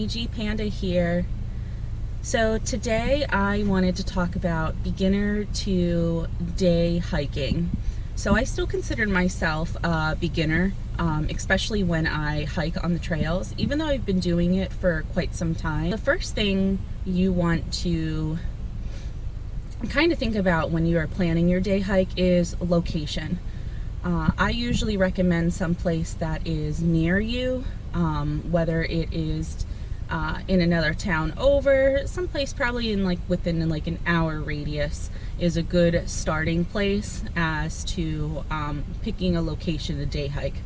SkinnyGPanda here. So today I wanted to talk about beginner to day hiking. So I still consider myself a beginner, especially when I hike on the trails, even though I've been doing it for quite some time. The first thing you want to kind of think about when you are planning your day hike is location. I usually recommend some place that is near you, whether it is in another town over, someplace probably in within an hour radius is a good starting place as to picking a location to day hike.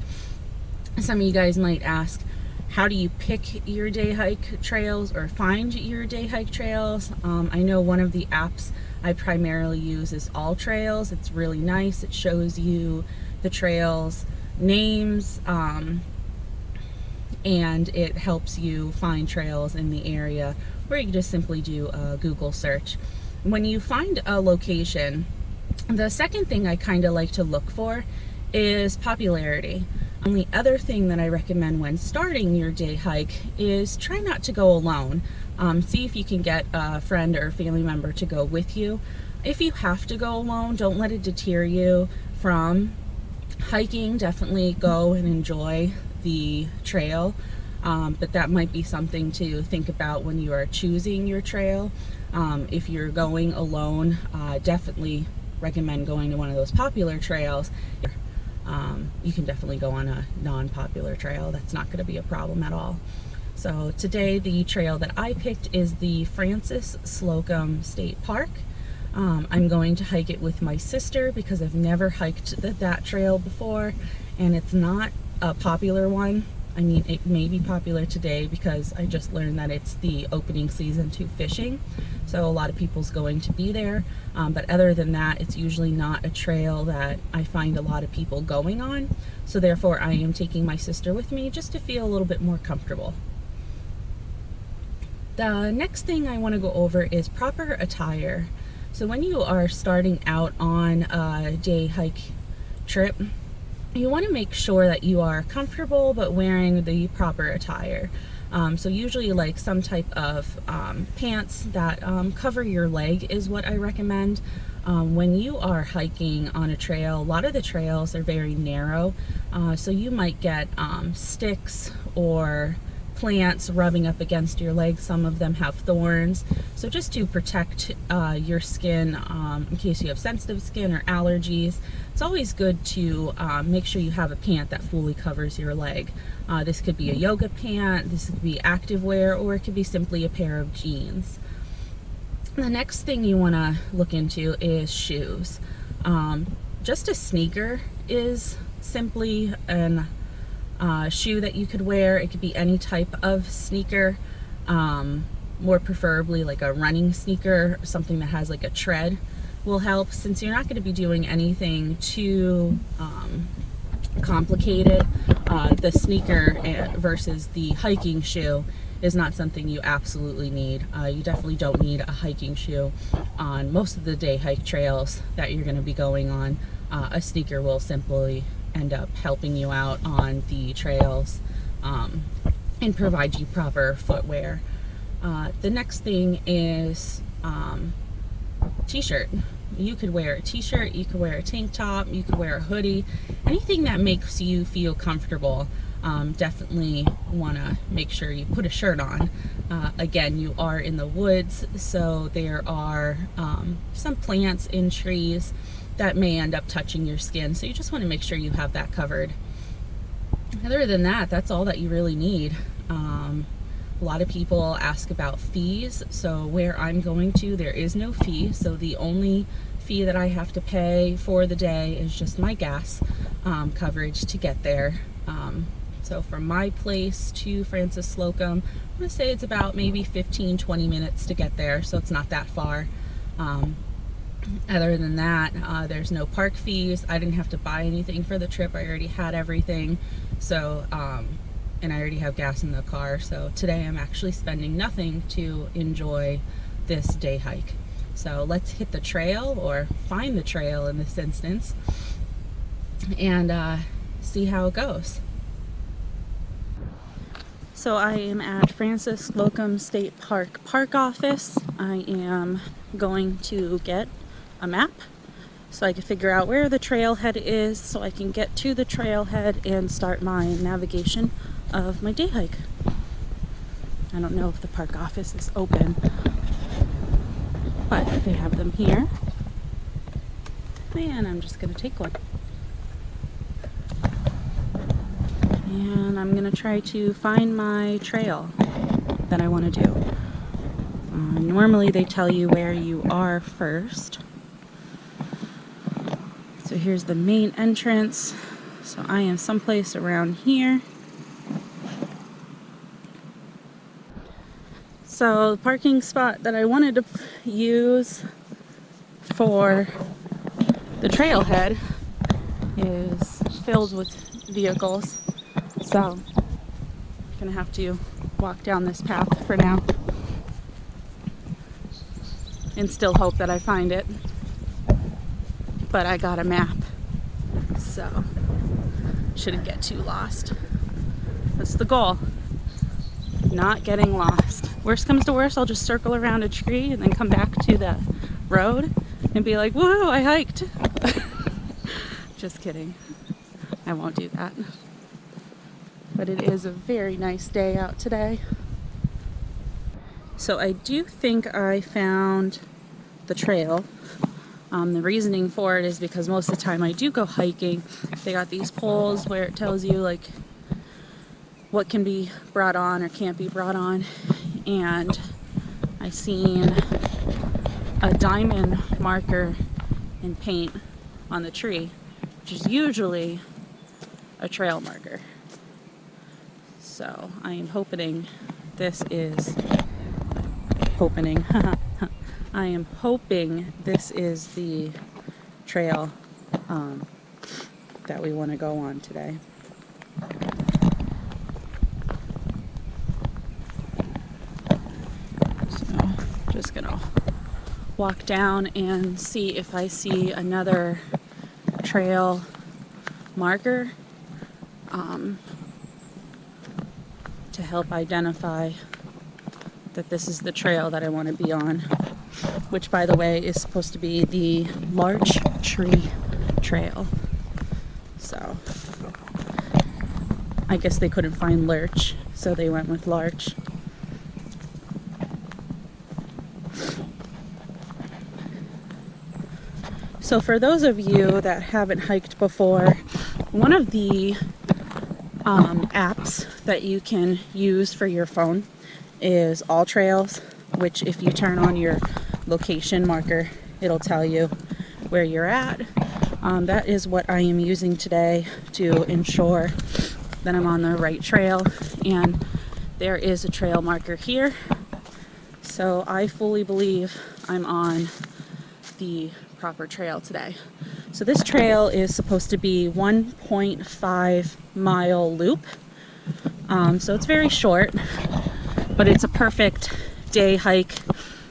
Some of you guys might ask, how do you pick your day hike trails or find your day hike trails? I know one of the apps I primarily use is All Trails. It's really nice. It shows you the trails names, and it helps you find trails in the area, or you can just simply do a Google search. When you find a location, the second thing I kind of like to look for is popularity. And the other thing that I recommend when starting your day hike is try not to go alone. See if you can get a friend or a family member to go with you. If you have to go alone, don't let it deter you from hiking. Definitely go and enjoy the trail, but that might be something to think about when you are choosing your trail. If you're going alone, definitely recommend going to one of those popular trails. You can definitely go on a non-popular trail. That's not going to be a problem at all. So today the trail that I picked is the Francis Slocum State Park. I'm going to hike it with my sister because I've never hiked that trail before, and it's not a popular one. I mean, it may be popular today because I just learned that it's the opening season to fishing, so a lot of people's going to be there, but other than that, it's usually not a trail that I find a lot of people going on, so therefore I am taking my sister with me just to feel a little bit more comfortable. The next thing I want to go over is proper attire. So when you are starting out on a day hike trip, you want to make sure that you are comfortable but wearing the proper attire. So usually like some type of pants that cover your leg is what I recommend. When you are hiking on a trail, a lot of the trails are very narrow, so you might get sticks or plants rubbing up against your legs. Some of them have thorns, so just to protect your skin in case you have sensitive skin or allergies, it's always good to make sure you have a pant that fully covers your leg. This could be a yoga pant, this could be activewear, or it could be simply a pair of jeans. The next thing you want to look into is shoes. Just a sneaker is simply an shoe that you could wear. It could be any type of sneaker, more preferably like a running sneaker, something that has like a tread will help, since you're not going to be doing anything too complicated. The sneaker versus the hiking shoe is not something you absolutely need. You definitely don't need a hiking shoe on most of the day hike trails that you're going to be going on. A sneaker will simply end up helping you out on the trails and provide you proper footwear. The next thing is t-shirt. You could wear a t-shirt, you could wear a tank top, you could wear a hoodie, anything that makes you feel comfortable. Definitely want to make sure you put a shirt on. Again, you are in the woods, so there are some plants in trees that may end up touching your skin, so you just want to make sure you have that covered. Other than that, that's all that you really need. A lot of people ask about fees, so where I'm going to, there is no fee, so the only fee that I have to pay for the day is just my gas coverage to get there. So from my place to Francis Slocum, I'm going to say it's about maybe 15-20 minutes to get there, so it's not that far. Other than that, there's no park fees. I didn't have to buy anything for the trip. I already had everything, so and I already have gas in the car, so today I'm actually spending nothing to enjoy this day hike. So let's hit the trail, or find the trail in this instance, and see how it goes. So I am at Francis Slocum State Park park office. I am going to get a map so I can figure out where the trailhead is so I can get to the trailhead and start my navigation of my day hike. I don't know if the park office is open, but they have them here. And I'm just going to take one. And I'm going to try to find my trail that I want to do. Normally they tell you where you are first. So here's the main entrance. So I am someplace around here. So the parking spot that I wanted to use for the trailhead is filled with vehicles. So I'm gonna have to walk down this path for now and still hope that I find it. But I got a map, so shouldn't get too lost. That's the goal, not getting lost. Worst comes to worst, I'll just circle around a tree and then come back to the road and be like, whoa, I hiked. Just kidding, I won't do that. But it is a very nice day out today. So I do think I found the trail. The reasoning for it is because most of the time I do go hiking, they got these poles where it tells you like what can be brought on or can't be brought on. And I seen a diamond marker in paint on the tree, which is usually a trail marker. So I am hoping this is I am hoping this is the trail that we want to go on today. So just gonna walk down and see if I see another trail marker to help identify that this is the trail that I want to be on, which by the way is supposed to be the Larch Tree Trail. So I guess they couldn't find lurch, so they went with larch. So for those of you that haven't hiked before, one of the apps that you can use for your phone is All Trails, which if you turn on your location marker, it'll tell you where you're at. That is what I am using today to ensure that I'm on the right trail, and there is a trail marker here. So I fully believe I'm on the proper trail today. So this trail is supposed to be 1.5 mile loop. So it's very short, but it's a perfect day hike,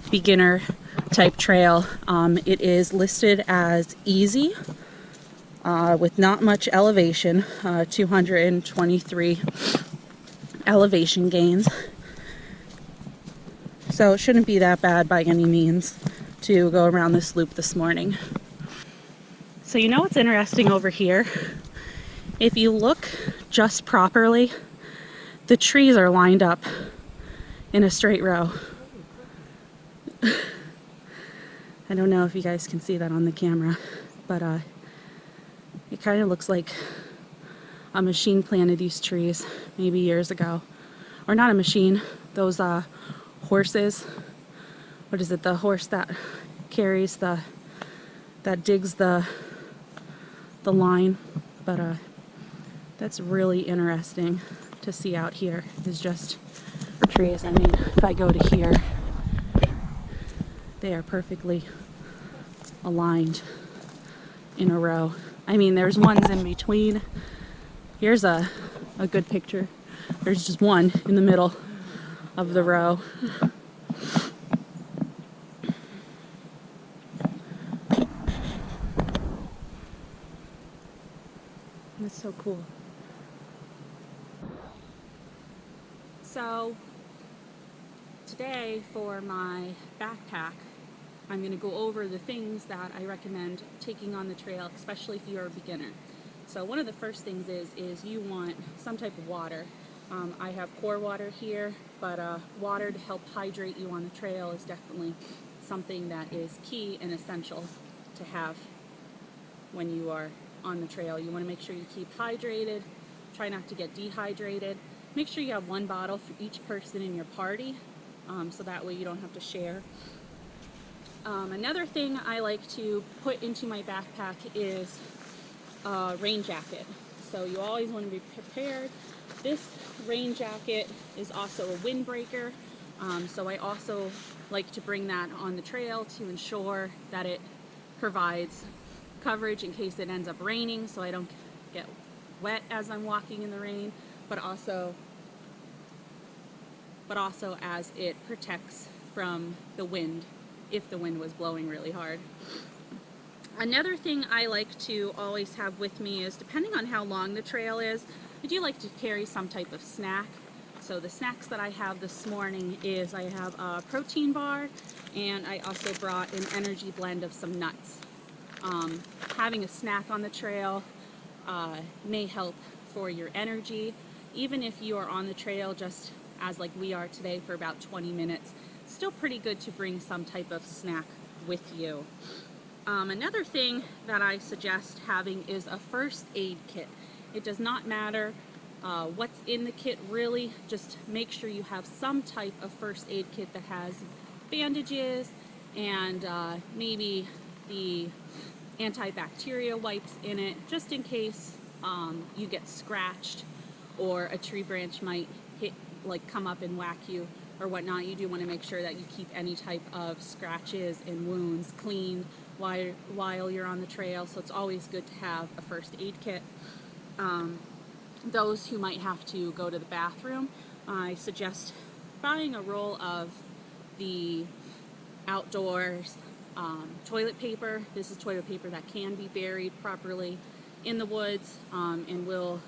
beginner type trail. It is listed as easy with not much elevation, 223 elevation gains. So it shouldn't be that bad by any means to go around this loop this morning. So you know what's interesting over here? If you look just properly, the trees are lined up in a straight row. I don't know if you guys can see that on the camera, but it kind of looks like a machine planted these trees maybe years ago. Or not a machine, those horses. What is it, the horse that carries that digs the line? But that's really interesting to see out here, is just trees. I mean, if I go to here, they are perfectly aligned in a row. I mean, there's ones in between. Here's a good picture. There's just one in the middle of the row. That's so cool. So today for my backpack, I'm going to go over the things that I recommend taking on the trail, especially if you're a beginner. So one of the first things is you want some type of water. I have core water here, but water to help hydrate you on the trail is definitely something that is key and essential to have when you are on the trail. You want to make sure you keep hydrated, try not to get dehydrated. Make sure you have one bottle for each person in your party, so that way you don't have to share. Another thing I like to put into my backpack is a rain jacket. So you always want to be prepared. This rain jacket is also a windbreaker, so I also like to bring that on the trail to ensure that it provides coverage in case it ends up raining, so I don't get wet as I'm walking in the rain, but also as it protects from the wind if the wind was blowing really hard. Another thing I like to always have with me is, depending on how long the trail is, I do like to carry some type of snack. So the snacks that I have this morning is I have a protein bar, and I also brought an energy blend of some nuts. Having a snack on the trail may help for your energy. Even if you are on the trail just as like we are today for about 20 minutes, still pretty good to bring some type of snack with you. Another thing that I suggest having is a first aid kit. It does not matter what's in the kit really, just make sure you have some type of first aid kit that has bandages and maybe the antibacterial wipes in it, just in case you get scratched or a tree branch might come up and whack you or whatnot. You do want to make sure that you keep any type of scratches and wounds clean while you're on the trail, so it's always good to have a first aid kit. Those who might have to go to the bathroom, I suggest buying a roll of the outdoors toilet paper. This is toilet paper that can be buried properly in the woods and will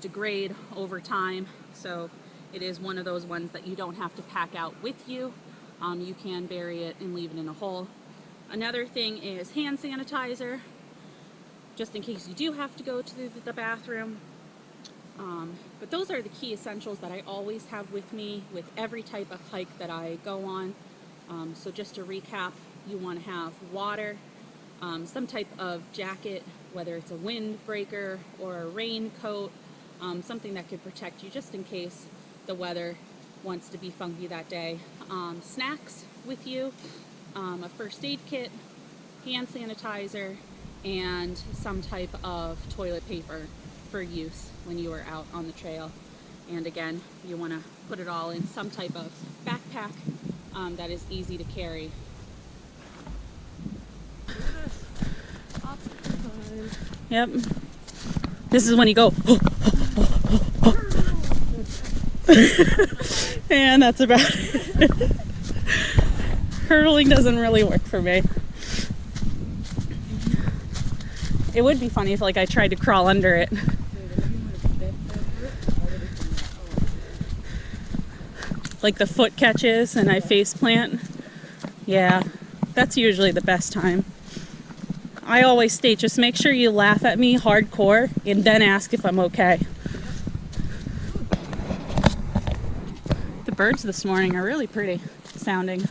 degrade over time, so it is one of those ones that you don't have to pack out with you. You can bury it and leave it in a hole. Another thing is hand sanitizer, just in case you do have to go to the bathroom. But those are the key essentials that I always have with me with every type of hike that I go on. So just to recap, you want to have water, some type of jacket, whether it's a windbreaker or a raincoat, something that could protect you just in case the weather wants to be funky that day. Snacks with you, a first aid kit, hand sanitizer, and some type of toilet paper for use when you are out on the trail. And again, you want to put it all in some type of backpack that is easy to carry. Yep. This is when you go. And that's about it. Hurdling doesn't really work for me. It would be funny if I tried to crawl under it. Like the foot catches and I face plant. Yeah, that's usually the best time. I always state, just make sure you laugh at me hardcore and then ask if I'm okay. The birds this morning are really pretty sounding.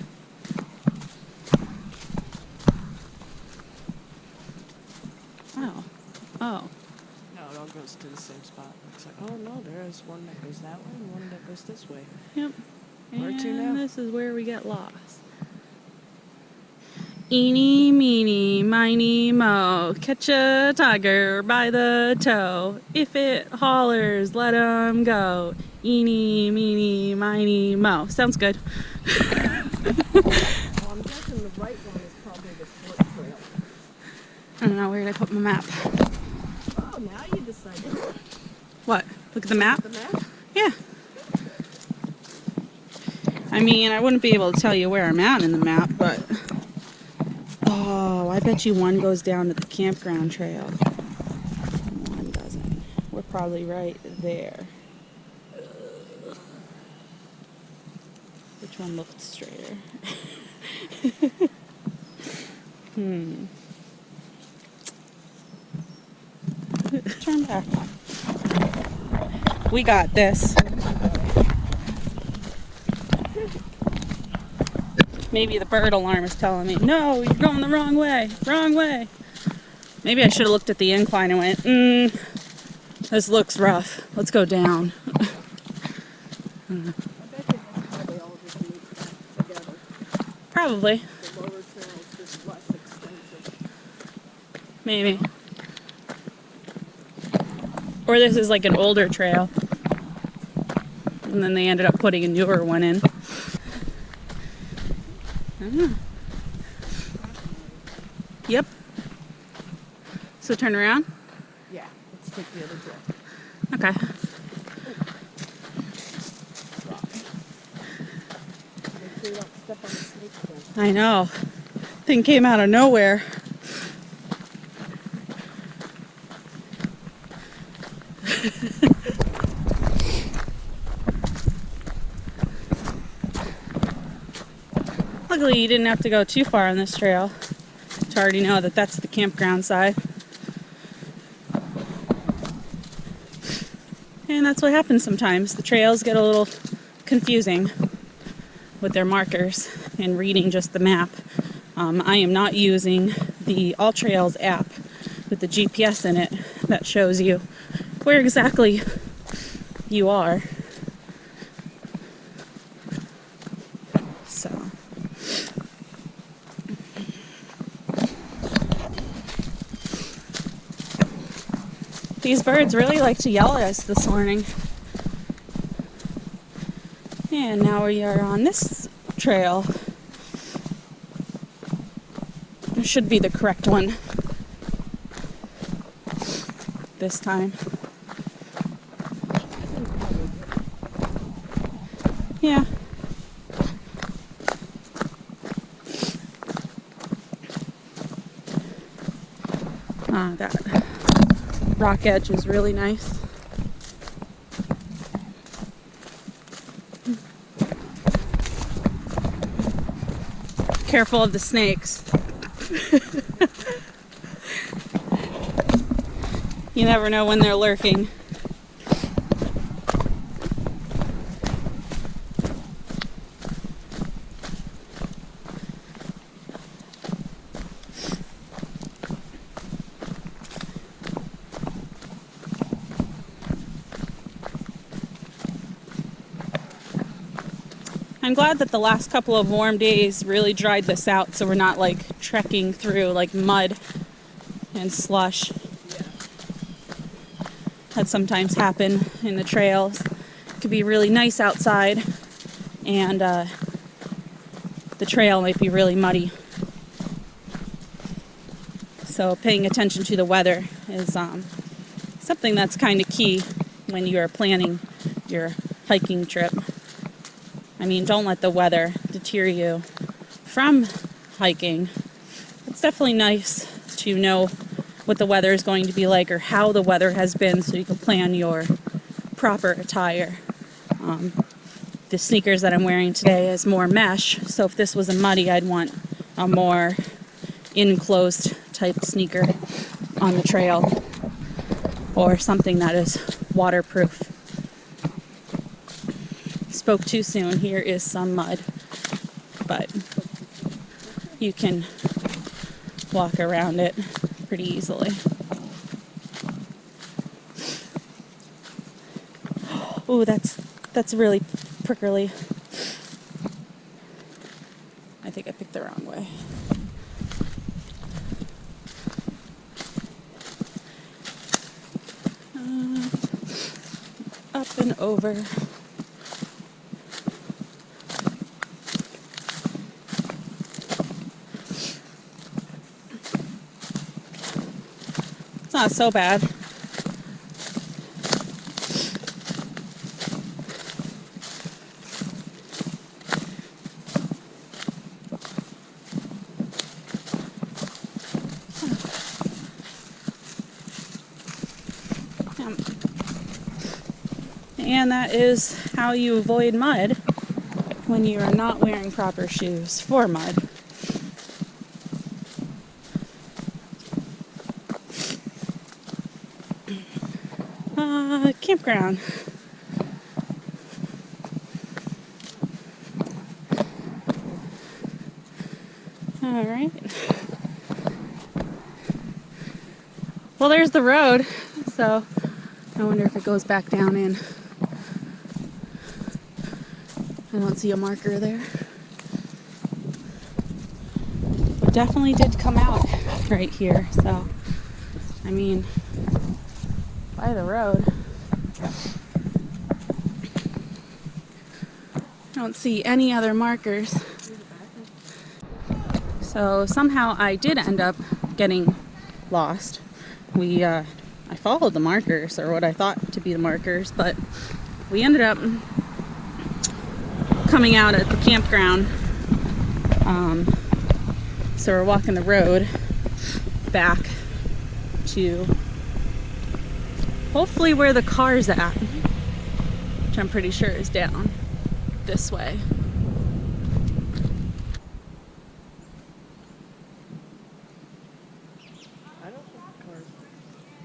Oh. No, it all goes to the same spot. It's like, oh no, there is one that goes that way and one that goes this way. Yep. Where to And now? this is where we get lost. Eeny, meeny, miny, mo. Catch a tiger by the toe. If it hollers, let him go. Eeny, meeny, miny, mo. Sounds good. Well, I'm guessing the right one is probably the foot trail. I don't know, where did I put my map? Oh, now you decided. What? Look at the map? The map? Yeah. I mean, I wouldn't be able to tell you where I'm at in the map, but... Oh, I bet you one goes down to the campground trail. One doesn't. We're probably right there. Which one looked straighter? Turn back. We got this. Maybe the bird alarm is telling me, no, you're going the wrong way. Wrong way. Maybe I should have looked at the incline and went, this looks rough. Let's go down. I bet that's probably all just mixed together. Probably. The lower trail is just less extensive. Maybe. Or this is like an older trail. And then they ended up putting a newer one in. Yep. So turn around? Yeah, let's take the other trail. Okay. Make sure you don't step on the snake again. I know. Thing came out of nowhere. Luckily, you didn't have to go too far on this trail to already know that that's the campground side. And that's what happens sometimes. The trails get a little confusing with their markers and reading just the map. I am not using the All Trails app with the GPS in it that shows you where exactly you are. So these birds really like to yell at us this morning. And now we are on this trail. It should be the correct one this time. Yeah. That rock edge is really nice. Careful of the snakes. You never know when they're lurking. I'm glad that the last couple of warm days really dried this out so we're not like trekking through like mud and slush. Yeah. That sometimes happen in the trails. It could be really nice outside and the trail might be really muddy. So paying attention to the weather is something that's kind of key when you are planning your hiking trip. I mean, don't let the weather deter you from hiking. It's definitely nice to know what the weather is going to be like or how the weather has been so you can plan your proper attire. The sneakers that I'm wearing today is more mesh, so if this was a muddy, I'd want a more enclosed type sneaker on the trail or something that is waterproof. Spoke too soon. Here is some mud, but you can walk around it pretty easily. Oh, that's really prickly. I think I picked the wrong way. Up and over. It's not so bad. And that is how you avoid mud when you are not wearing proper shoes for mud. Campground. All right. Well, there's the road, so I wonder if it goes back down in. I don't see a marker there. It definitely did come out right here, so I mean, by the road. I don't see any other markers. So somehow I did end up getting lost. I followed the markers, or what I thought to be the markers, but we ended up coming out at the campground. So we're walking the road back to hopefully where the car's at, which I'm pretty sure is down this way.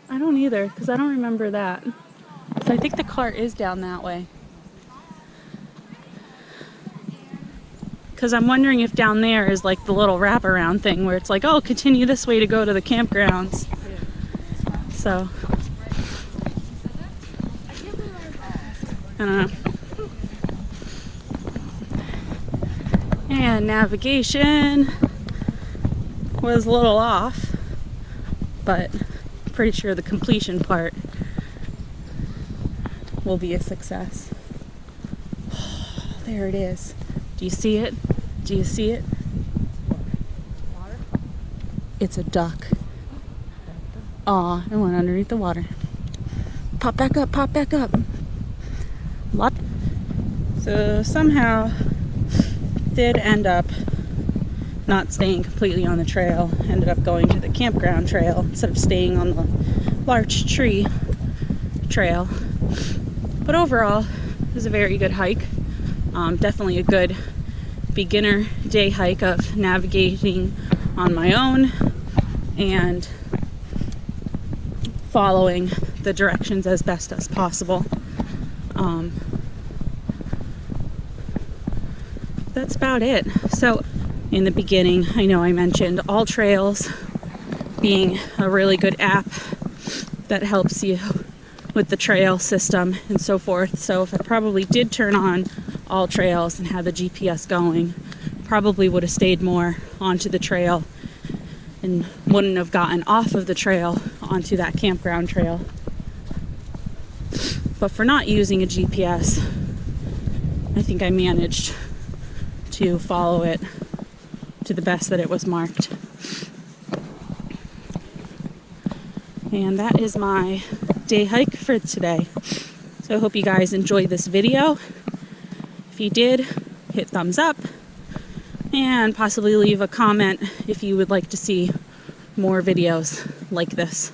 I don't either, because I don't remember that. So I think the car is down that way. Because I'm wondering if down there is like the little wraparound thing where it's like, oh, continue this way to go to the campgrounds. So, I don't know. And navigation was a little off, but pretty sure the completion part will be a success. There it is. Do you see it? Do you see it? Water? It's a duck. Aw, it went underneath the water. Pop back up, pop back up. What? So somehow did end up not staying completely on the trail. Ended up going to the campground trail instead of staying on the Larch Tree Trail. But overall, it was a very good hike. Definitely a good beginner day hike of navigating on my own and following the directions as best as possible. That's about it. So in the beginning, I know I mentioned All Trails being a really good app that helps you with the trail system and so forth. So if I probably did turn on All Trails and had the GPS going, probably would have stayed more onto the trail and wouldn't have gotten off of the trail onto that campground trail. But for not using a GPS, I think I managed to follow it to the best that it was marked. And that is my day hike for today. So I hope you guys enjoyed this video. If you did, hit thumbs up and possibly leave a comment if you would like to see more videos like this.